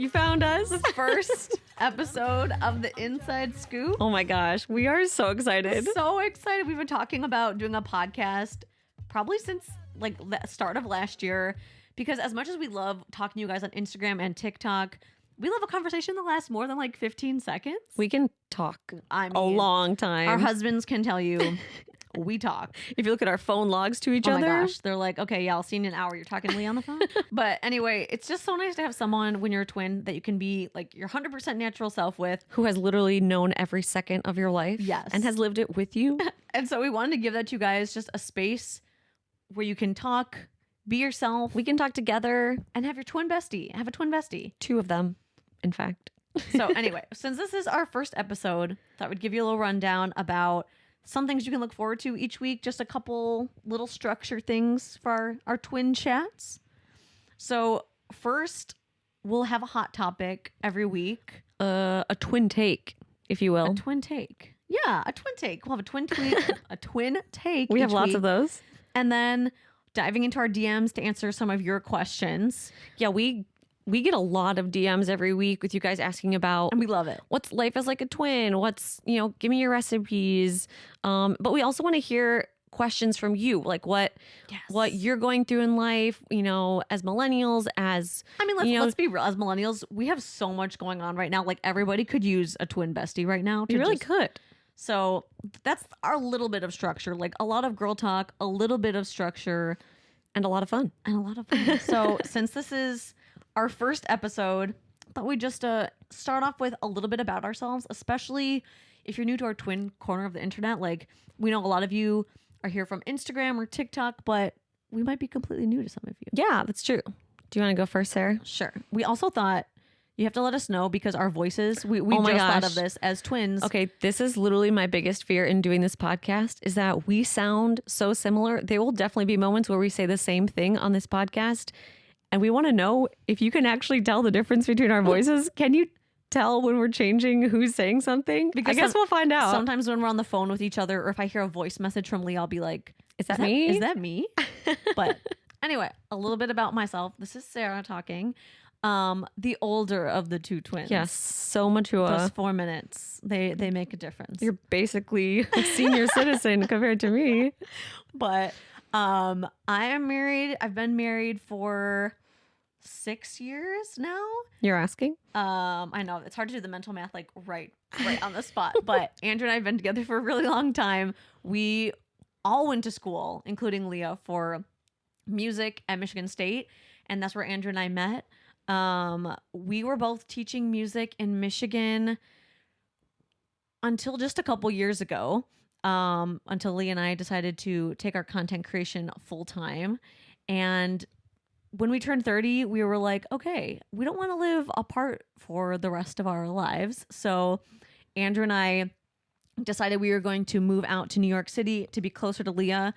You found us. First episode of the Inside Scoop. Oh my gosh, we are so excited. So excited. We've been talking about doing a podcast probably since like the start of last year, because as much as we love talking to you guys on Instagram and TikTok, we love a conversation that lasts more than like 15 seconds. We can talk I mean, a long time. Our husbands can tell you we talk. If you look at our phone logs to each Oh other. my gosh, they're like, okay, yeah, I'll see you in an hour. You're talking to Lee on the phone. But anyway, it's just so nice to have someone when you're a twin that you can be like your 100% natural self with. Who has literally known every second of your life. Yes. And has lived it with you. And so we wanted to give that to you guys, just a space where you can talk, be yourself. We can talk together. And have your twin bestie. Have a twin bestie. 2 of them, in fact. So anyway, since this is our first episode, thought we'd give you a little rundown about some things you can look forward to each week. Just a couple little structure things for our twin chats. So first, we'll have a hot topic every week. A twin take, if you will. A twin take. Yeah, a twin take. We'll have a twin tweet, a twin take. We have each lots week. of those. And then diving into our DMs to answer some of your questions. Yeah, we get a lot of DMs every week with you guys asking about, And we love it. what's life as like a twin? What's, give me your recipes. But we also want to hear questions from you, like what you're going through in life, as millennials, as I mean, let's be real. As millennials, we have so much going on right now. Like everybody could use a twin bestie right now. you really could. So that's our little bit of structure, like a lot of girl talk, a little bit of structure, And a lot of fun. So since this is our first episode, I thought we'd just start off with a little bit about ourselves, especially if you're new to our twin corner of the internet. Like, we know a lot of you are here from Instagram or TikTok, but we might be completely new to some of you. Yeah, that's true. Do you want to go first, Sarah? Sure. We also thought you have to let us know, because our voices, we Oh my just thought gosh. of this as twins. Okay, this is literally my biggest fear in doing this podcast, is that we sound so similar. There will definitely be moments where we say the same thing on this podcast. And we want to know if you can actually tell the difference between our voices. Can you tell when we're changing who's saying something? Because I guess we'll find out. Sometimes when we're on the phone with each other, or if I hear a voice message from Lee, I'll be like, Is that me? Is that me? But anyway, a little bit about myself. This is Sarah talking. The older of the two twins. Yes, so mature. Those 4 minutes, they make a difference. You're basically a senior citizen compared to me. But I am married. I've been married for 6 years now. You're asking? I know it's hard to do the mental math like right on the spot. But Andrew and I have been together for a really long time. We all went to school, including Leah, for music at Michigan State, and that's where Andrew and I met. We were both teaching music in Michigan until just a couple years ago, until Lee and I decided to take our content creation full time. And when we turned 30, we were like, okay, we don't want to live apart for the rest of our lives. So Andrew and I decided we were going to move out to New York City to be closer to Leah,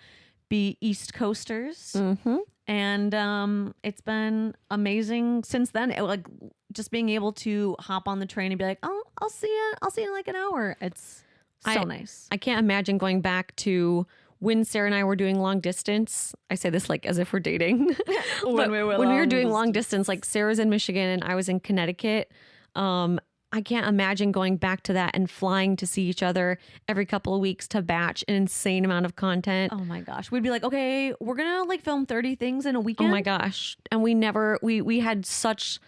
be East Coasters. Mm-hmm. And it's been amazing since then. Like just being able to hop on the train and be like, oh, I'll see you in like an hour. It's so nice. I can't imagine going back to when Sarah and I were doing long distance. I say this like as if we're dating. When we were doing long distance, like Sarah's in Michigan and I was in Connecticut. I can't imagine going back to that and flying to see each other every couple of weeks to batch an insane amount of content. Oh my gosh. We'd be like, okay, we're going to like film 30 things in a weekend. Oh my gosh. And we had such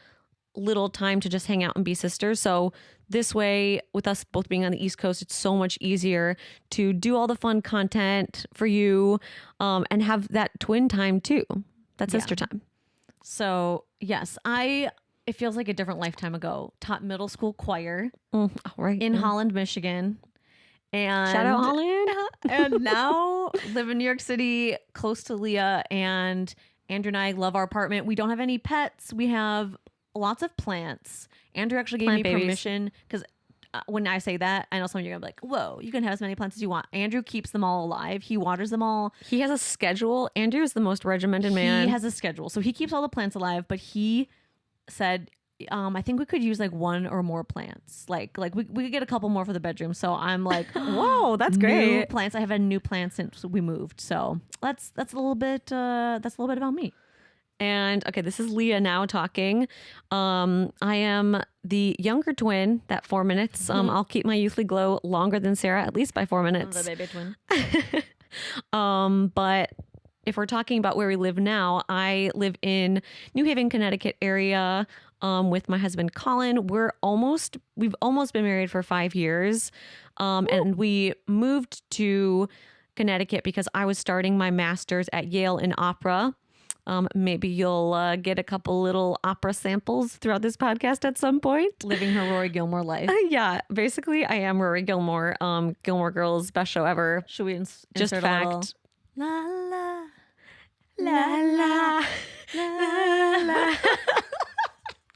little time to just hang out and be sisters. So this way, with us both being on the East Coast, it's so much easier to do all the fun content for you, and have that twin time too. That sister time. So yes, it feels like a different lifetime ago. Taught middle school choir in Holland, Michigan. And shout out Holland. And now live in New York City, close to Leah. And Andrew and I love our apartment. We don't have any pets. We have lots of plants. Andrew actually gave me permission, because when I say that, I know some of you are gonna be like, whoa, you can have as many plants as you want. Andrew keeps them all alive. He waters them all. He has a schedule. Andrew is the most regimented man. He has a schedule. So he keeps all the plants alive, but he said, I think we could use like 1 or more plants. Like we could get a couple more for the bedroom. So I'm like, whoa, that's new great. Plants. I have had new plants since we moved. So that's a little bit about me. And okay, this is Leah now talking. I am the younger twin, that 4 minutes. I'll keep my youthly glow longer than Sarah, at least by 4 minutes. The baby twin. But if we're talking about where we live now, I live in New Haven, Connecticut area with my husband, Colin. We've almost been married for 5 years. And we moved to Connecticut because I was starting my master's at Yale in opera. Maybe you'll get a couple little opera samples throughout this podcast at some point. Living her Rory Gilmore life. Yeah, basically I am Rory Gilmore. Gilmore Girls, best show ever. Should we Just insert fact. a little la la la la la la?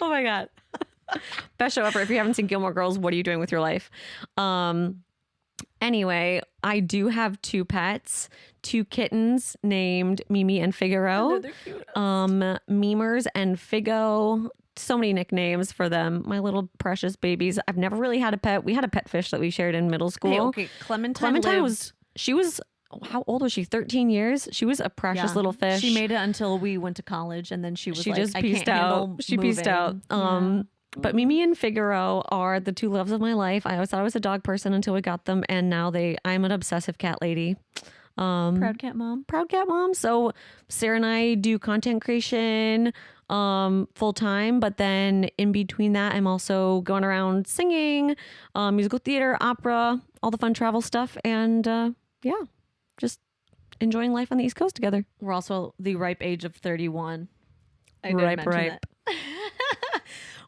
Oh my God. Best show ever. If you haven't seen Gilmore Girls, what are you doing with your life? Anyway, I do have 2 pets, 2 kittens named Mimi and Figaro. They're cute. Memers and Figo. So many nicknames for them. My little precious babies. I've never really had a pet. We had a pet fish that we shared in middle school. Hey, okay, Clementine was, how old was she? 13 years? She was a precious little fish. She made it until we went to college, and then she was like, just I peaced can't out. handle She peaced out. moving. But Mimi and Figaro are the 2 loves of my life. I always thought I was a dog person until we got them, and now I'm an obsessive cat lady. Proud cat mom. So Sarah and I do content creation full time, but then in between that, I'm also going around singing, musical theater, opera, all the fun travel stuff, and just enjoying life on the East Coast together. We're also the ripe age of 31. Ripe. That.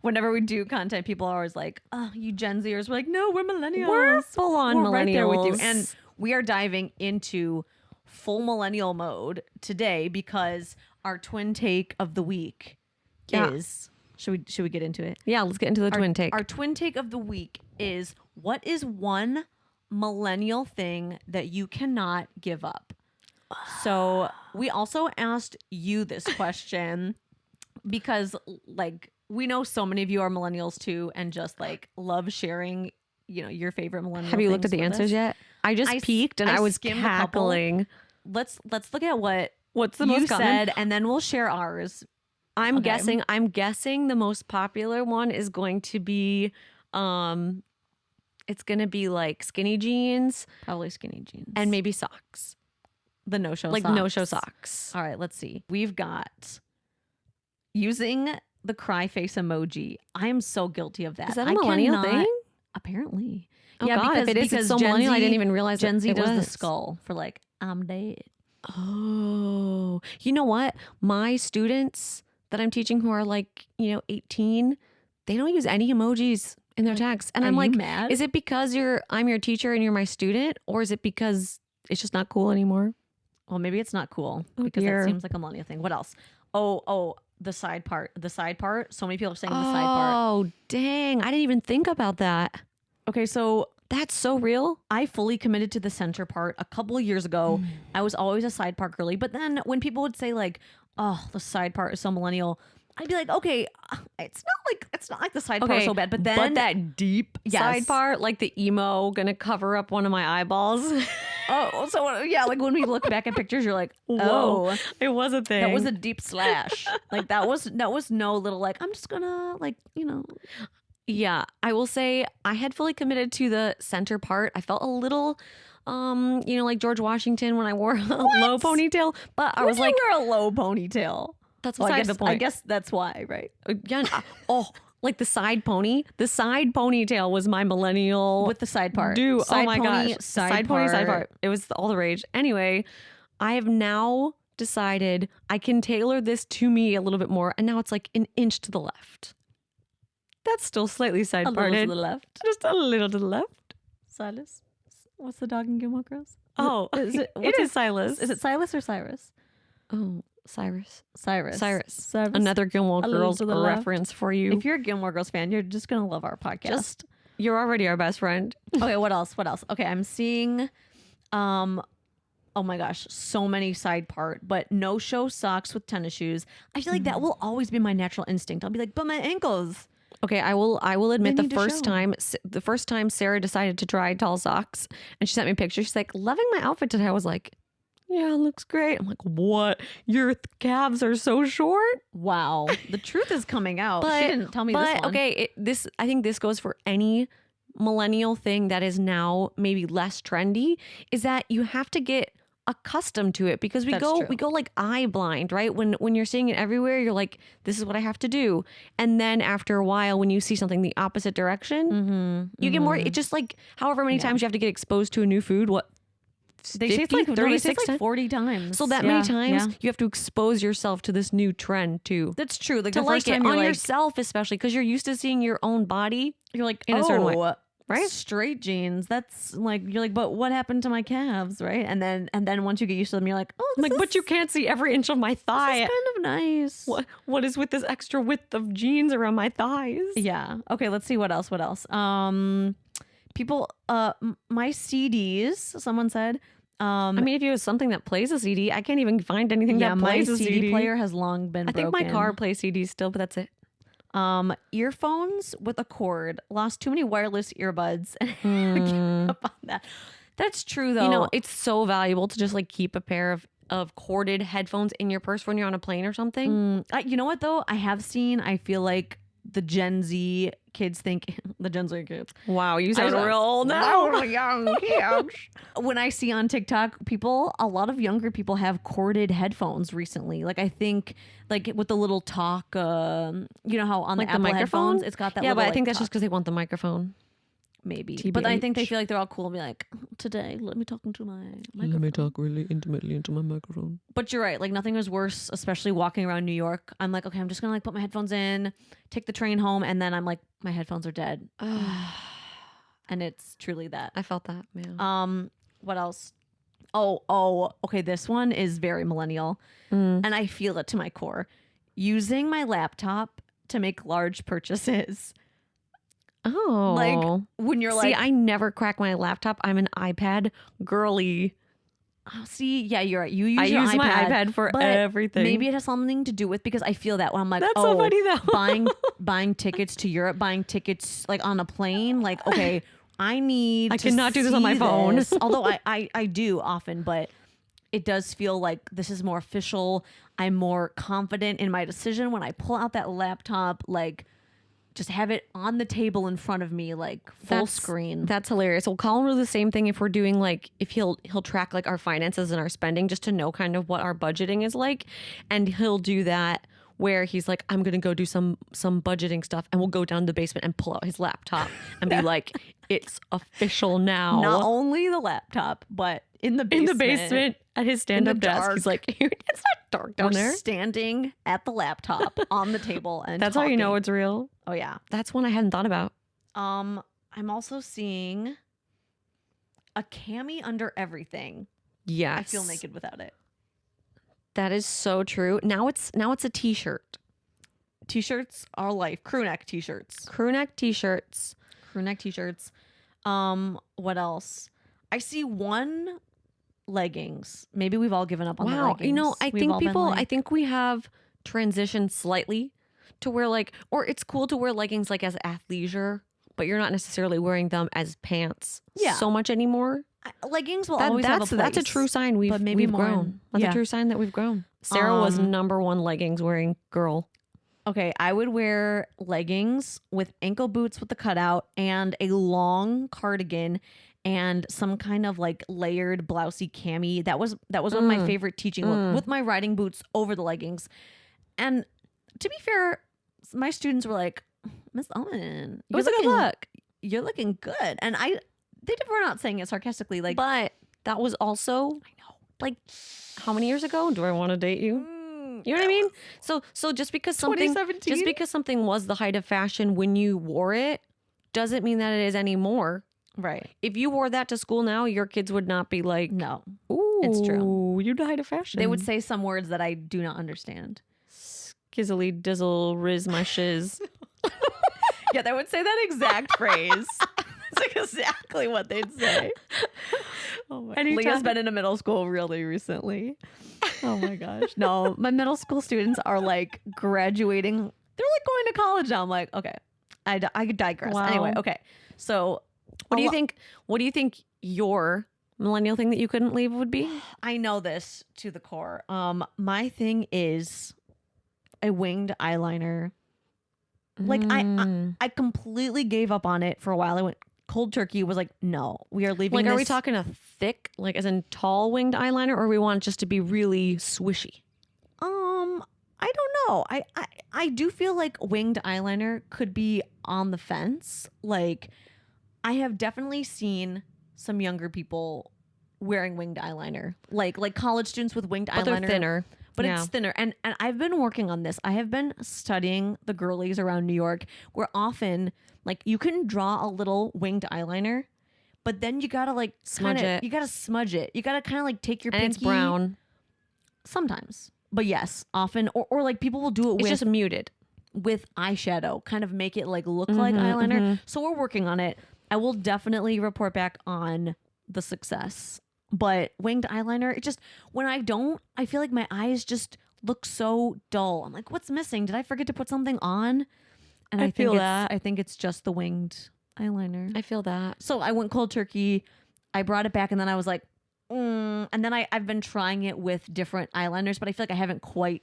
Whenever we do content, people are always like, "Oh, you Gen Zers." We're like, "No, we're millennials. We're full on millennials. Right there with you." And we are diving into full millennial mode today because our twin take of the week is. Should we get into it? Yeah, let's get into the twin take. Our twin take of the week is: what is one millennial thing that you cannot give up? So we also asked you this question because, like, we know so many of you are millennials too, and just like love sharing, your favorite millennial. Have you looked at the answers yet? I just peeked and I was cackling. Let's look at what's the you most common? said, and then we'll share ours. I'm guessing the most popular one is going to be it's going to be like skinny jeans, Probably skinny jeans and maybe socks. the no-show Like socks. no-show socks. All right, let's see. We've got using the cry face emoji. I am so guilty of that. Is that a millennial thing? Apparently. Oh God, if it is, it's so Gen millennial. Z, I didn't even realize Gen Z it does the was. skull for like, I'm dead. Oh, you know what? My students that I'm teaching who are like, 18, they don't use any emojis in their texts. And I'm Are you like, mad? is it because I'm your teacher and you're my student, or is it because it's just not cool anymore? Well, maybe it's not cool Oh, because dear. that seems like a millennial thing. What else? Oh, the side part. The side part. So many people are saying the side part. Oh, dang. I didn't even think about that. Okay, so That's so real. I fully committed to the center part a couple of years ago. I was always a side part girly. But then when people would say like, oh, the side part is so millennial, I'd be like, okay, it's not like the side part is so bad. But then that deep side part, like the emo gonna cover up one of my eyeballs. like when we look back at pictures, you're like, Whoa, oh, it was a thing. that was a deep slash. Like that was no little like, I'm just gonna like, Yeah, I will say I had fully committed to the center part. I felt a little, like George Washington when I wore a low ponytail, but I was like, wear a low ponytail. that's Well, beside the point. I guess that's why, right? Yeah, like the side pony. The side ponytail was my millennial With the side part. do. Side Oh my pony, gosh, side pony, side part. part. It was all the rage. Anyway, I have now decided I can tailor this to me a little bit more, and now it's like an inch to the left. That's still slightly side A little parted. to the left. Just a little to the left. Silas. What's the dog in Gilmore Girls? Oh, it it is Silas. Is it Silas or Cyrus? Oh, Cyrus. Cyrus. Cyrus. Another Gilmore A little Girls to the left. reference for you. If you're a Gilmore Girls fan, you're just gonna love our podcast. You're already our best friend. Okay, what else? Okay, I'm seeing oh my gosh, so many side part, but no show socks with tennis shoes. I feel like that will always be my natural instinct. I'll be like, but my ankles. Okay, I will admit They the need to first time Sarah decided to try tall socks and she sent me a picture. She's like, loving my outfit today. I was like, yeah, it looks great. I'm like, what? Your calves are so short? Wow. The truth is coming out. She didn't tell me this one. Okay, I think this goes for any millennial thing that is now maybe less trendy, is that you have to get accustomed to it, because we go like eye blind, right? When you're seeing it everywhere, you're like, this is what I have to do. And then after a while, when you see something the opposite direction, you get more. It's just like however many times you have to get exposed to a new food. What? They say it's like 36 like 40 times. So that many times you have to expose yourself to this new trend too. That's true. Like to the first like time it on yourself, especially because you're used to seeing your own body. You're like in a certain way. Right? Straight jeans. That's like, you're like, but what happened to my calves? Right. And then once you get used to them, you're like, oh, like, but you can't see every inch of my thigh. This is kind of nice. What is with this extra width of jeans around my thighs? Yeah. Okay. Let's see what else. People, my CDs, someone said. I mean, if you have something that plays a CD, I can't even find anything that plays a CD. My CD player has long been broken. I think my car plays CDs still, but that's it. Earphones with a cord. Lost too many wireless earbuds. And up on that. That's true though. You know, it's so valuable to just like keep a pair of corded headphones in your purse when you're on a plane or something. You know what though? I feel like the Gen Z kids think the Gen Z kids. Wow, you sound real old now. Young kids. When I see on TikTok, a lot of younger people have corded headphones recently. Like I think, like with the little talk, you know how on like the Apple microphone, headphones, it's got that. Yeah, little, but I think that's just because they want the microphone. Maybe. TBH. But I think they feel like they're all cool and be like, today, let me talk into my microphone. Let me talk really intimately into my microphone. But you're right. Like nothing was worse, especially walking around New York. I'm like, okay, I'm just going to like put my headphones in, take the train home. And then I'm like, my headphones are dead. And it's truly that. I felt that, man. What else? Oh, okay. This one is very millennial. And I feel it to my core. Using my laptop to make large purchases. Oh, like when you're like, see, I never crack my laptop. I'm an iPad girly. Oh, see, yeah, you're right. You use I your use iPad, my iPad for everything. Maybe it has something to do with, because I feel that when I'm like, that's so funny though. buying tickets to Europe, buying tickets like on a plane, like okay, I cannot do this on my phone. Although I do often, but it does feel like this is more official. I'm more confident in my decision when I pull out that laptop, like. Just have it on the table in front of me, like full screen. That's hilarious. Well, Colin will do the same thing if we're doing like, if he'll track like our finances and our spending just to know kind of what our budgeting is like. And he'll do that where he's like, I'm going to go do some budgeting stuff, and we'll go down to the basement and pull out his laptop and be like, it's official now. Not only the laptop, but in the basement at his stand-up desk. He's like, it's not dark down there. Standing at the laptop on the table, and that's talking. How you know it's real. Oh yeah, that's one I hadn't thought about. I'm also seeing a cami under everything. Yes, I feel naked without it. That is so true. Now it's a t-shirt. T-shirts are life. Crew neck t-shirts. Crew neck t-shirts. What else? I see one leggings. Maybe we've all given up on the leggings. You know, I think we have transitioned slightly to where like, or it's cool to wear leggings like as athleisure, but you're not necessarily wearing them as pants so much anymore. Leggings will always have a place. That's a true sign we've grown. That's a true sign that we've grown. Sarah was #1 leggings wearing girl. Okay, I would wear leggings with ankle boots with the cutout and a long cardigan and some kind of like layered blousey cami. That was one of my favorite teaching look, with my riding boots over the leggings. And to be fair, my students were like, Miss Owen, it was a good look. You're looking good. And they were not saying it sarcastically, like, but that was also, I know, like, how many years ago? Do I want to date you? You know what I mean? So just because something was the height of fashion when you wore it, doesn't mean that it is anymore. Right. If you wore that to school now, your kids would not be like, no, ooh, it's true. You're the height of fashion. They would say some words that I do not understand. Skizzly dizzle riz my shiz. Yeah, they would say that exact phrase. That's exactly what they'd say. Leah's been in a middle school really recently. Oh my gosh. No, my middle school students are like graduating. They're like going to college now. I'm like, okay, I digress. Wow. Anyway, okay. So what do you think your millennial thing that you couldn't leave would be? I know this to the core. My thing is a winged eyeliner. Like I completely gave up on it for a while. I went cold turkey. Was like, no, we are leaving. Like, this. are we talking a thick, like as in tall winged eyeliner, or we want it just to be really swishy? I don't know. I do feel like winged eyeliner could be on the fence. Like, I have definitely seen some younger people wearing winged eyeliner, like college students with winged eyeliner. But they're thinner. But it's thinner. And I've been working on this. I have been studying the girlies around New York, where often like you can draw a little winged eyeliner, but then you gotta like smudge it. You gotta smudge it. You gotta kind of like take your and pinky. It's brown. Sometimes. But yes, often. Or like people will do it it's just muted. With eyeshadow, kind of make it like look like eyeliner. So we're working on it. I will definitely report back on the success. But winged eyeliner, it just, when I don't, I feel like my eyes just look so dull. I'm like, what's missing? Did I forget to put something on? And I feel think that. I think it's just the winged eyeliner. I feel that. So I went cold turkey. I brought it back and then I was like, and then I've been trying it with different eyeliners, but I feel like I haven't quite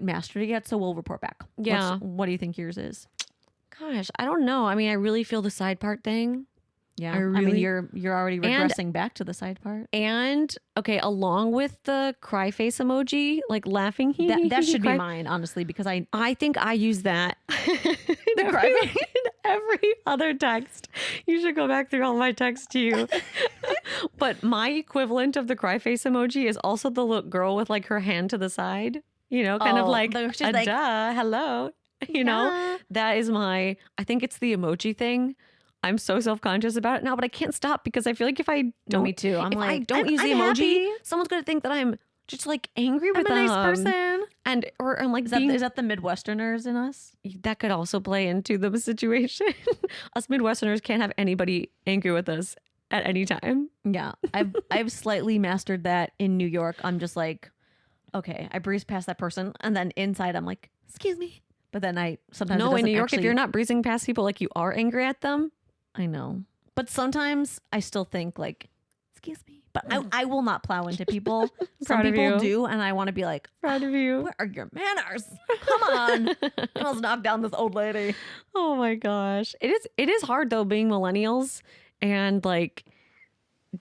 mastered it yet. So we'll report back. Yeah. What do you think yours is? Gosh, I don't know. I mean, I really feel the side part thing. Yeah, I mean, you're already regressing back to the side part. And okay, along with the cry face emoji, like laughing, that should be mine, honestly, because I think I use that. The cry face in every other text. You should go back through all my texts to you. But my equivalent of the cry face emoji is also the little girl with like her hand to the side. You know, kind of like, she's like, duh, hello. You know, that is I think it's the emoji thing. I'm so self-conscious about it now, but I can't stop because I feel like if I don't, no, me too. If I don't use the emoji, happy. Someone's gonna think that I'm just like angry with them. I'm a nice person, or I'm like, is that the Midwesterners in us? That could also play into the situation. Us Midwesterners can't have anybody angry with us at any time. Yeah, I've slightly mastered that in New York. I'm just like, okay, I breeze past that person, and then inside I'm like, excuse me. But then I sometimes in New York, if you're not breezing past people like you are angry at them. I know. But sometimes I still think like, excuse me. But I will not plow into people. Some people do. And I want to be like, proud of you. Where are your manners? Come on. I almost knocked down this old lady. Oh my gosh. It is hard though being millennials and like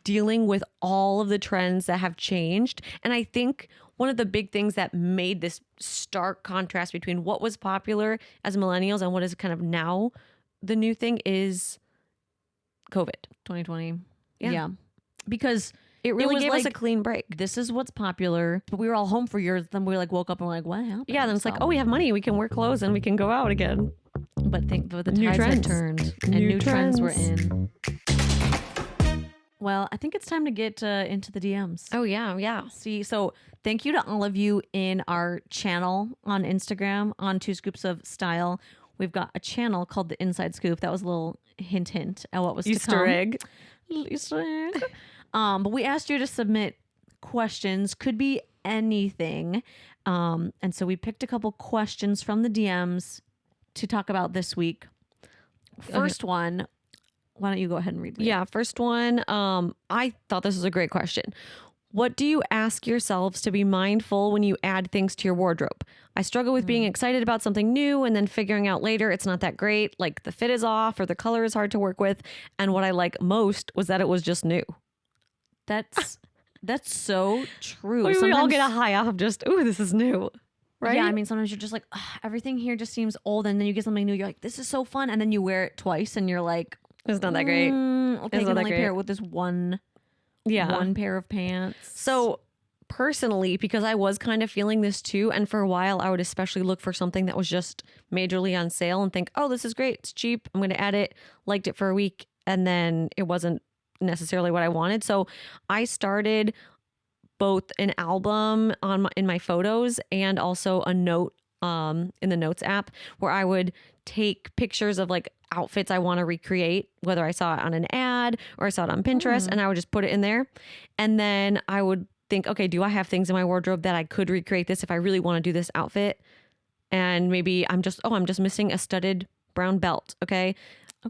dealing with all of the trends that have changed. And I think one of the big things that made this stark contrast between what was popular as millennials and what is kind of now the new thing is COVID 2020. Yeah. Because it really gave us a clean break. This is what's popular. But we were all home for years. Then we like woke up and we're like, what happened? Yeah. Then it's like, oh, we have money. We can wear clothes and we can go out again. But the tides have turned and new trends were in. Well, I think it's time to get into the DMs. Oh, yeah. Yeah. See, so thank you to all of you in our channel on Instagram on 2 Scoops of Style. We've got a channel called The Inside Scoop. That was a little hint at what was Easter to come. egg. Easter egg. But we asked you to submit questions. Could be anything. And so we picked a couple questions from the DMs to talk about this week. First one. Why don't you go ahead and read it? Yeah, first one. I thought this was a great question. What do you ask yourselves to be mindful when you add things to your wardrobe? I struggle with being excited about something new and then figuring out later it's not that great, like the fit is off or the color is hard to work with. And what I like most was that it was just new. That's so true. We all get a high off of just, ooh, this is new. Right? Yeah, I mean, sometimes you're just like, everything here just seems old. And then you get something new. You're like, this is so fun. And then you wear it twice and you're like, it's not that great. Okay, I can only pair it with this one pair of pants. So personally, because I was kind of feeling this too, and for a while I would especially look for something that was just majorly on sale and think, oh, this is great, it's cheap, I'm going to add it, liked it for a week, and then it wasn't necessarily what I wanted. So I started both an album in my photos and also a note in the notes app where I would take pictures of like outfits I want to recreate, whether I saw it on an ad or I saw it on Pinterest, and I would just put it in there. And then I would think, okay, do I have things in my wardrobe that I could recreate this if I really want to do this outfit? And maybe I'm just missing a studded brown belt. Okay.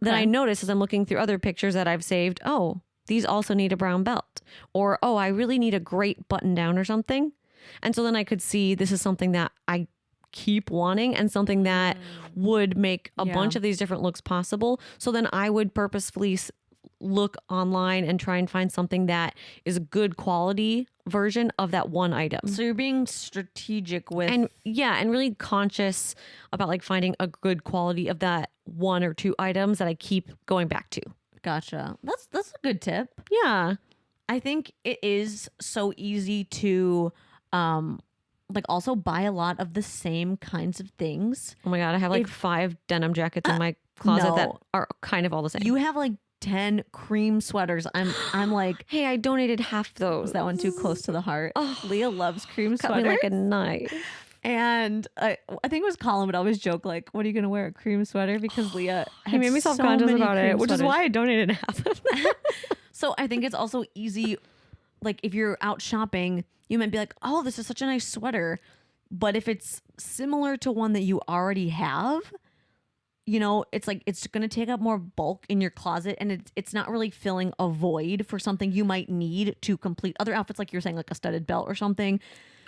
Then I notice as I'm looking through other pictures that I've saved, oh, these also need a brown belt. Or, oh, I really need a great button down or something. And so then I could see this is something that I keep wanting and something that would make a bunch of these different looks possible. So then I would purposefully look online and try and find something that is a good quality version of that one item. So you're being strategic with and really conscious about like finding a good quality of that one or two items that I keep going back to. Gotcha. That's a good tip. Yeah. I think it is so easy to like also buy a lot of the same kinds of things. Oh my God, I have like 5 denim jackets in my closet that are kind of all the same. You have like 10 cream sweaters. I'm like, hey, I donated half those. Was that one too close to the heart? Oh, Leah loves cream sweaters. Cut me like a knife. And I think it was Colin would always joke like, what are you going to wear, a cream sweater? Because Leah he made me self-conscious about it, which is why I donated half of them. So I think it's also easy, like if you're out shopping, you might be like, oh, this is such a nice sweater. But if it's similar to one that you already have, you know, it's like it's going to take up more bulk in your closet, and it's not really filling a void for something you might need to complete other outfits, like you're saying, like a studded belt or something.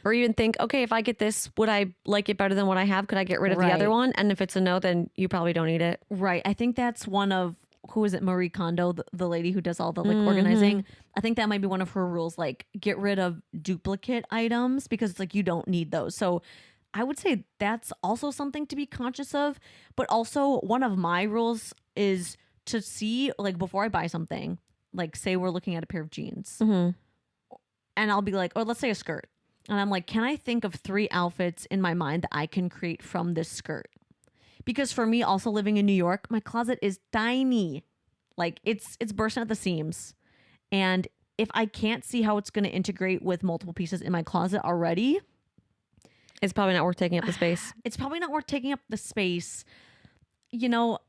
Or even think, okay, if I get this, would I like it better than what I have? Could I get rid of the other one? And if it's a no, then you probably don't need it. Right. I think that's one of, who is it, Marie Kondo, the lady who does all the like organizing. I think that might be one of her rules, like get rid of duplicate items because it's like you don't need those. So I would say that's also something to be conscious of. But also one of my rules is to see, like before I buy something, like say we're looking at a pair of jeans and I'll be like, or let's say a skirt. And I'm like, can I think of 3 outfits in my mind that I can create from this skirt? Because for me, also living in New York, my closet is tiny. Like it's bursting at the seams. And if I can't see how it's going to integrate with multiple pieces in my closet already, it's probably not worth taking up the space. It's probably not worth taking up the space. You know,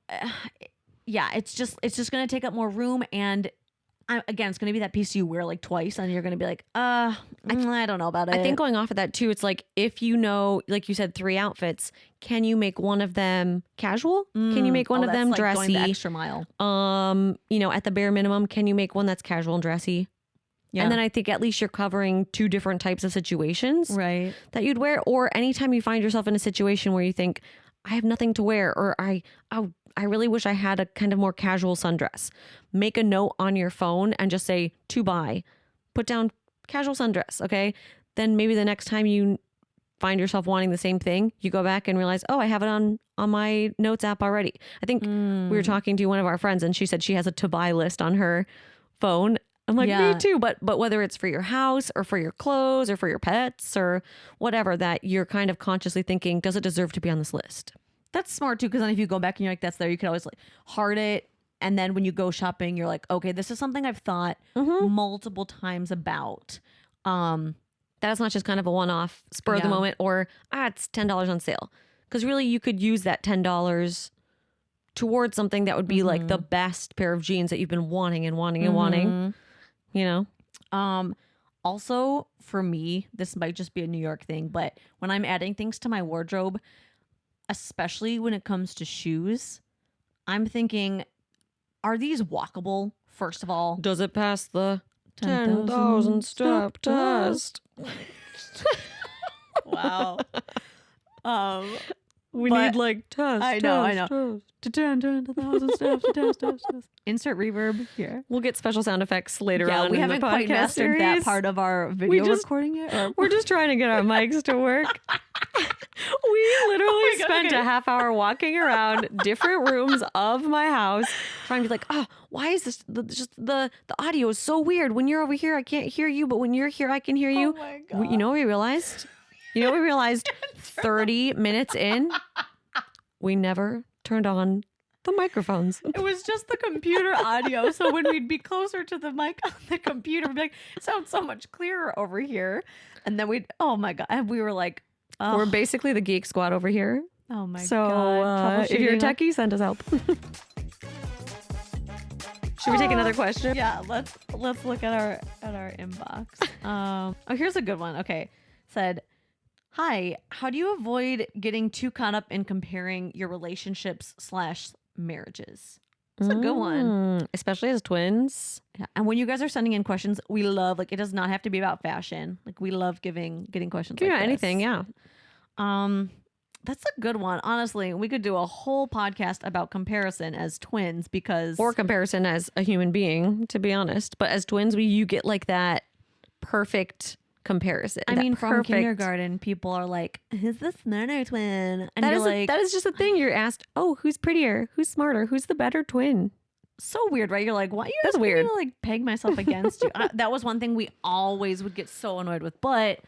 yeah, it's just going to take up more room. And again, it's going to be that piece you wear like twice and you're going to be like, I don't know about it. I think going off of that too, it's like, if you know, like you said, 3 outfits, can you make one of them casual? Can you make one of them like dressy? Going the extra mile. You know, at the bare minimum, can you make one that's casual and dressy? Yeah. And then I think at least you're covering 2 different types of situations that you'd wear. Or anytime you find yourself in a situation where you think, I have nothing to wear, or I really wish I had a kind of more casual sundress. Make a note on your phone and just say to buy. Put down casual sundress, okay? Then maybe the next time you find yourself wanting the same thing, you go back and realize, oh, I have it on my notes app already. I think we were talking to one of our friends and she said she has a to buy list on her phone. I'm like, me too. But whether it's for your house or for your clothes or for your pets or whatever, that you're kind of consciously thinking, does it deserve to be on this list? That's smart too, because then if you go back and you're like, that's there, you can always like heart it. And then when you go shopping, you're like, okay, this is something I've thought multiple times about. That's not just kind of a one-off spur of the moment or, it's $10 on sale. Because really you could use that $10 towards something that would be like the best pair of jeans that you've been wanting and wanting and wanting, you know? Also for me, this might just be a New York thing, but when I'm adding things to my wardrobe, especially when it comes to shoes, I'm thinking, are these walkable, first of all? Does it pass the 10,000 step test? Wow. We need like test. I know. To 10,000 steps, test. Insert reverb here. We'll get special sound effects later on. We haven't quite mastered that part of our video recording yet. We're just trying to get our mics to work. We literally spent a half hour walking around different rooms of my house trying to be like, oh, why is this? The audio is so weird. When you're over here, I can't hear you, but when you're here, I can hear you. Oh my God. You know what we realized? 30 minutes in, we never turned on the microphones. It was just the computer audio. So when we'd be closer to the mic on the computer, we'd be like, it sounds so much clearer over here. And then oh my God. And we were like, oh. We're basically the geek squad over here. Oh my God. So if you're a techie, send us help. Should we take another question? Yeah, let's look at our inbox. Oh, here's a good one. Okay. Said, hi, how do you avoid getting too caught up in comparing your relationships / marriages? That's a good one. Especially as twins. Yeah. And when you guys are sending in questions, we love, like, it does not have to be about fashion. Like, we love getting questions like this. Anything. Yeah. That's a good one. Honestly, we could do a whole podcast about comparison as twins because... Or comparison as a human being, to be honest. But as twins, you get like that perfect comparison. I mean, from kindergarten, people are like, who's the smarter twin? And that is just a thing. You're asked, oh, who's prettier? Who's smarter? Who's the better twin? So weird, right? You're like, why are you That's weird. Me to, like, peg myself against you? That was one thing we always would get so annoyed with. But...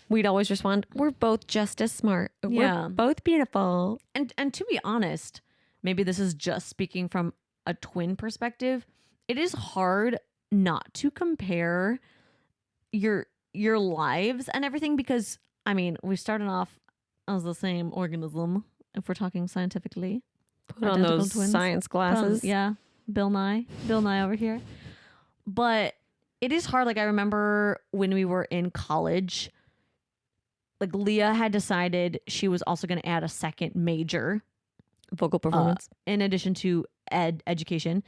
we'd always respond, we're both just as smart. We're both beautiful. And to be honest, maybe this is just speaking from a twin perspective. It is hard not to compare your lives and everything because, I mean, we started off as the same organism, if we're talking scientifically. Put on those twins. Science glasses. Bill Nye over here. But it is hard. Like, I remember when we were in college... like, Leah had decided she was also going to add a second major, vocal performance, in addition to education.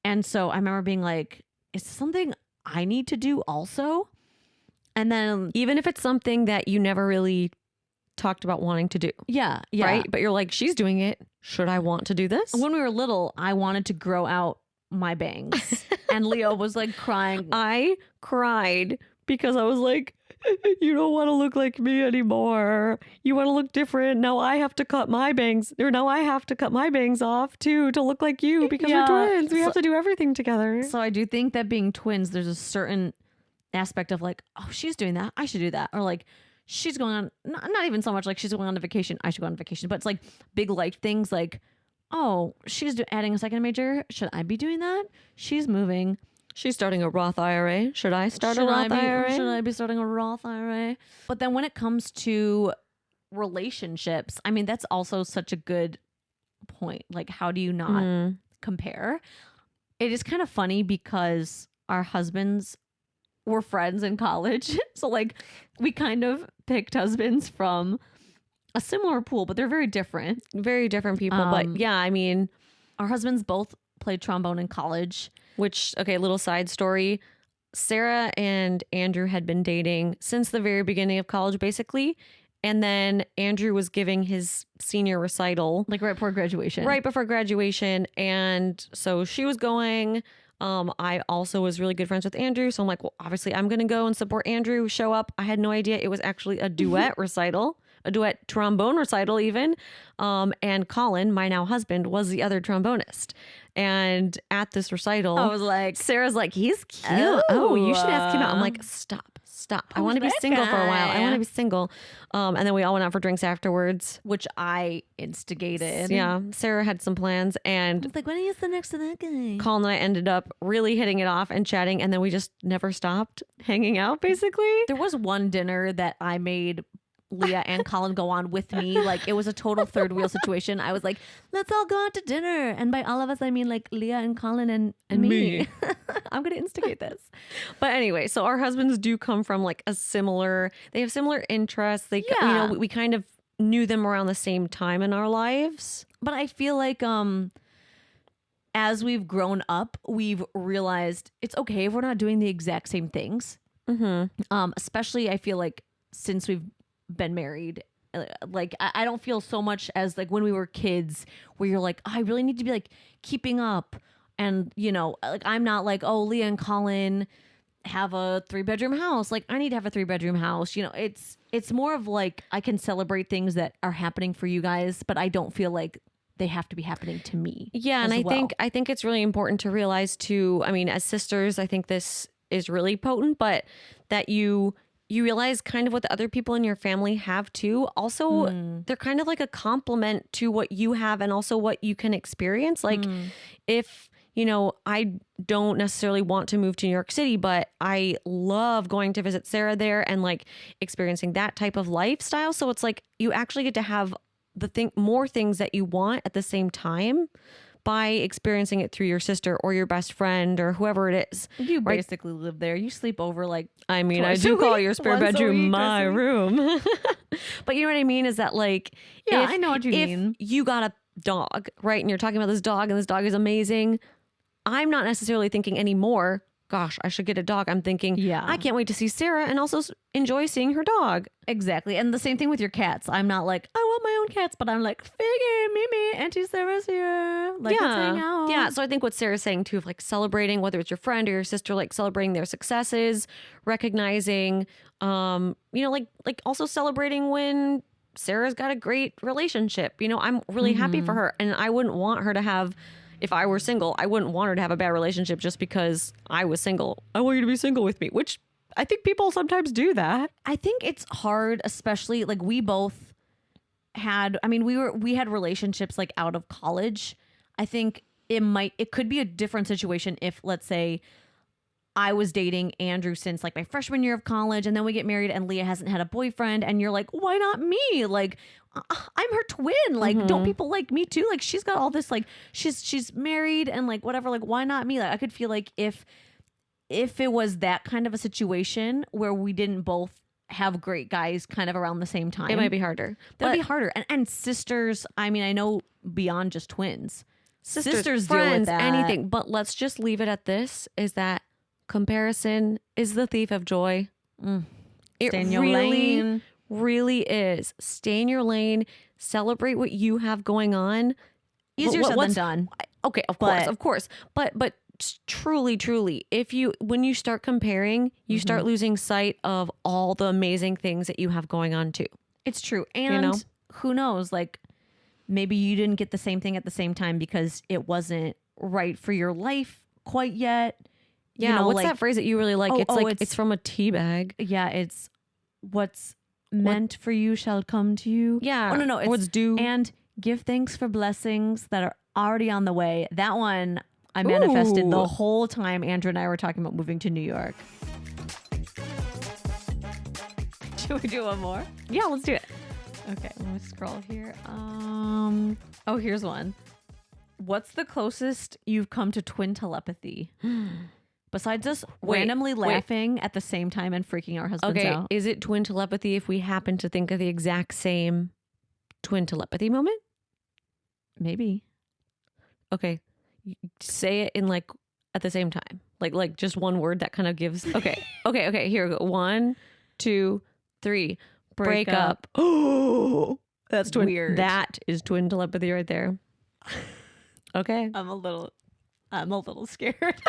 And so I remember being like, is this something I need to do also? And then even if it's something that you never really talked about wanting to do. Yeah. Right? But you're like, she's doing it. Should I want to do this? When we were little, I wanted to grow out my bangs. And Leo was like crying. I cried because I was like, you don't want to look like me anymore. You want to look different. Now I have to cut my bangs. Or now I have to cut my bangs off too to look like you because we're twins. We have to do everything together. So I do think that being twins, there's a certain aspect of like, oh, she's doing that, I should do that. Or like, she's going on, not even so much like she's going on a vacation, I should go on vacation. But it's like big life things like, oh, she's adding a second major. Should I be doing that? She's moving. She's starting a Roth IRA. Should I start a Roth IRA? Should I be starting a Roth IRA? But then when it comes to relationships, I mean, that's also such a good point. Like, how do you not compare? It is kind of funny because our husbands were friends in college. So, like, we kind of picked husbands from a similar pool, but they're very different. Very different people. But yeah, I mean, our husbands both played trombone in college. Which, okay, little side story. Sarah and Andrew had been dating since the very beginning of college, basically. And then Andrew was giving his senior recital. Like right before graduation. Right before graduation. And so she was going. I also was really good friends with Andrew. So I'm like, well, obviously I'm going to go and support Andrew, show up. I had no idea it was actually a duet recital. A duet trombone recital even. And Colin, my now husband, was the other trombonist. And at this recital, I was like, Sarah's like, he's cute. Oh, you should ask him out. I'm like, stop. I want to be single for a while. I want to be single. And then we all went out for drinks afterwards, which I instigated. Yeah. Sarah had some plans and I was like, why don't you sit next to that guy? Colin and I ended up really hitting it off and chatting. And then we just never stopped hanging out, basically. There was one dinner that I made Leah and Colin go on with me. Like, it was a total third wheel situation. I was like, let's all go out to dinner. And by all of us, I mean like Leah and Colin and me. I'm going to instigate this. But anyway, so our husbands do come from like they have similar interests. They, we kind of knew them around the same time in our lives. But I feel like, as we've grown up, we've realized it's okay if we're not doing the exact same things. Especially I feel like since we've been married, like I don't feel so much as like when we were kids where you're like, oh, I really need to be like keeping up, and like I'm not like, oh, Leah and Colin have a 3-bedroom house, like I need to have a 3-bedroom house. It's more of like I can celebrate things that are happening for you guys, but I don't feel like they have to be happening to me. Yeah, and I think it's really important to realize too, I mean, as sisters, I think this is really potent, but that you realize kind of what the other people in your family have too. Also, they're kind of like a complement to what you have and also what you can experience. Like if, I don't necessarily want to move to New York City, but I love going to visit Sarah there and like experiencing that type of lifestyle. So it's like you actually get to have more things that you want at the same time by experiencing it through your sister or your best friend or whoever it is. You basically live there. You sleep over like I mean, I do call your spare bedroom my room. But you know what I mean? Is that like, I know what you mean. You got a dog, right? And you're talking about this dog and this dog is amazing. I'm not necessarily thinking anymore, gosh, I should get a dog. I'm thinking, I can't wait to see Sarah and also enjoy seeing her dog. Exactly. And the same thing with your cats. I'm not like, I want my own cats, but I'm like, Figgy, Mimi, Auntie Sarah's here. Like, let's hang out. Yeah. So I think what Sarah's saying too, of like celebrating, whether it's your friend or your sister, like celebrating their successes, recognizing, like also celebrating when Sarah's got a great relationship. I'm really happy for her. And I wouldn't want her to have, if I were single, I wouldn't want her to have a bad relationship just because I was single. I want you to be single with me, which I think people sometimes do that. I think it's hard, especially like we both had, we had relationships like out of college. I think it could be a different situation if, let's say, I was dating Andrew since like my freshman year of college, and then we get married and Leah hasn't had a boyfriend, and you're like, why not me? Like, I'm her twin. Like, don't people like me too? Like, she's got all this, like, she's married and like whatever. Like, why not me? Like, I could feel like if it was that kind of a situation where we didn't both have great guys kind of around the same time, it might be harder. That'd be harder. And sisters, I know beyond just twins, sisters friends, deal with that. Anything. But let's just leave it at this: is that comparison is the thief of joy. It Stay in your lane. Really is. Stay in your lane. Celebrate what you have going on. Easier said than done. Okay, of course. But truly, when you start comparing, you start losing sight of all the amazing things that you have going on too. It's true. And who knows, like maybe you didn't get the same thing at the same time because it wasn't right for your life quite yet. Yeah, what's that phrase that you really like? It's from a tea bag. Yeah, it's what's meant for you shall come to you. Yeah. Oh, no. It's what's due. And give thanks for blessings that are already on the way. That one I manifested the whole time Andrew and I were talking about moving to New York. Should we do one more? Yeah, let's do it. Okay, let me scroll here. Here's one. What's the closest you've come to twin telepathy? Besides us randomly laughing at the same time and freaking our husbands out. Is it twin telepathy if we happen to think of the exact same twin telepathy moment? Maybe. Okay. Say it in like at the same time. Like just one word that kind of gives. Okay. Okay. Here we go. 1, 2, 3. Break up. Oh, that's twin. Weird. That is twin telepathy right there. Okay. I'm a little scared.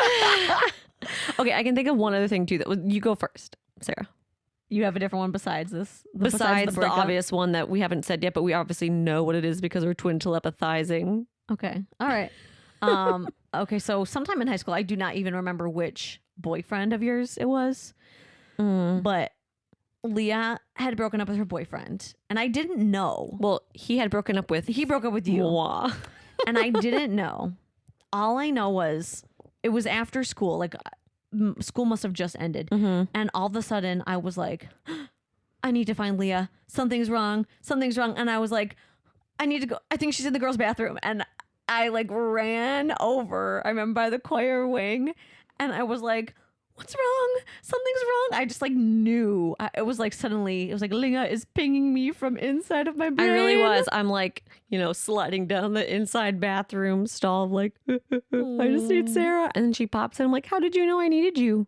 Okay, I can think of one other thing too. You go first, Sarah. You have a different one besides this? Besides the obvious one that we haven't said yet, but we obviously know what it is because we're twin telepathizing. Okay. All right. Okay, so sometime in high school, I do not even remember which boyfriend of yours it was, but Leah had broken up with her boyfriend, and I didn't know. Well, he broke up with you. Mwah. And I didn't know. All I know was it was after school, like school must have just ended. And all of a sudden I was like, I need to find Leah. Something's wrong. And I was like, I need to go. I think she's in the girls' bathroom. And I like ran over, I remember, by the choir wing. And I was like, what's wrong? Something's wrong. I just like knew. It was like suddenly, it was like Leah is pinging me from inside of my brain. I really was. I'm like, sliding down the inside bathroom stall, like, I just need Sarah. And then she pops in. I'm like, how did you know I needed you?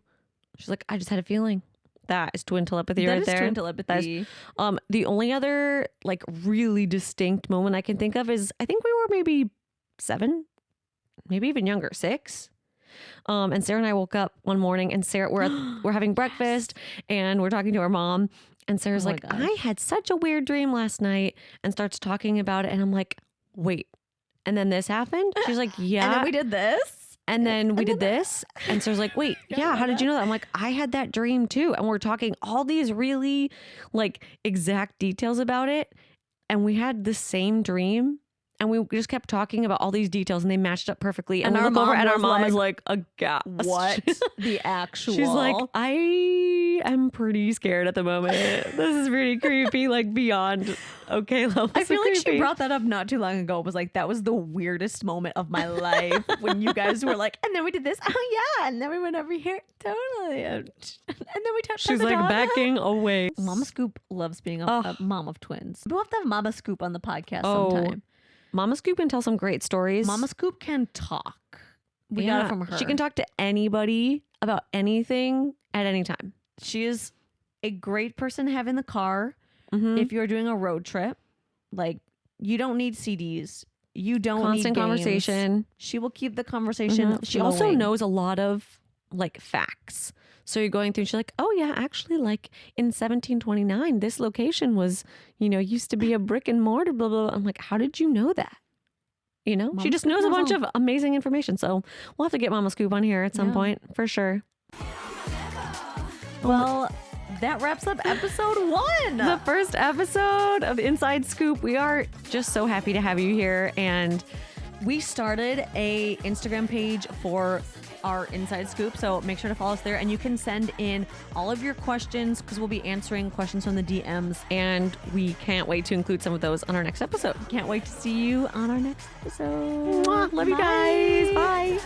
She's like, I just had a feeling. That is twin telepathy right there. That is twin telepathy. The only other like really distinct moment I can think of is I think we were maybe 7, maybe even younger, 6. And Sarah and I woke up one morning, and Sarah, we're having breakfast, and we're talking to our mom, and Sarah's like, I had such a weird dream last night, and starts talking about it, and I'm like, wait, and then this happened? She's like, yeah. And then we did this. And then we did this. And Sarah's like, wait, yeah, how did you know that? I'm like, I had that dream too. And we're talking all these really like exact details about it. And we had the same dream. And we just kept talking about all these details, and they matched up perfectly. And we look over, and our mom is like aghast. What the actual? She's like, I am pretty scared at the moment. This is pretty creepy, like beyond okay levels. I feel like creepy. she brought that up not too long ago. It was like, that was the weirdest moment of my life when you guys were like, and then we did this. Oh yeah, and then we went over here. Totally. And then we touched. She's like backing away. Mama Scoop loves being a mom of twins. We'll have to have Mama Scoop on the podcast sometime. Mama Scoop can tell some great stories. Mama Scoop can talk. We got it from her. She can talk to anybody about anything at any time. She is a great person to have in the car if you're doing a road trip. Like, you don't need CDs. You don't Constant need conversation. She will keep the conversation She also knows a lot of like facts. So you're going through and she's like, oh yeah, actually like in 1729, this location was, used to be a brick and mortar, blah, blah, blah. I'm like, how did you know that? Mama she just Scoop knows a bunch all. of amazing information. So we'll have to get Mama Scoop on here at some point for sure. Well, that wraps up episode 1. The first episode of Inside Scoop. We are just so happy to have you here. And we started a Instagram page for our Inside Scoop, so make sure to follow us there, and you can send in all of your questions because we'll be answering questions from the DMs, and we can't wait to include some of those on our next episode. Can't wait to see you on our next episode. Mwah. Love you guys. Bye.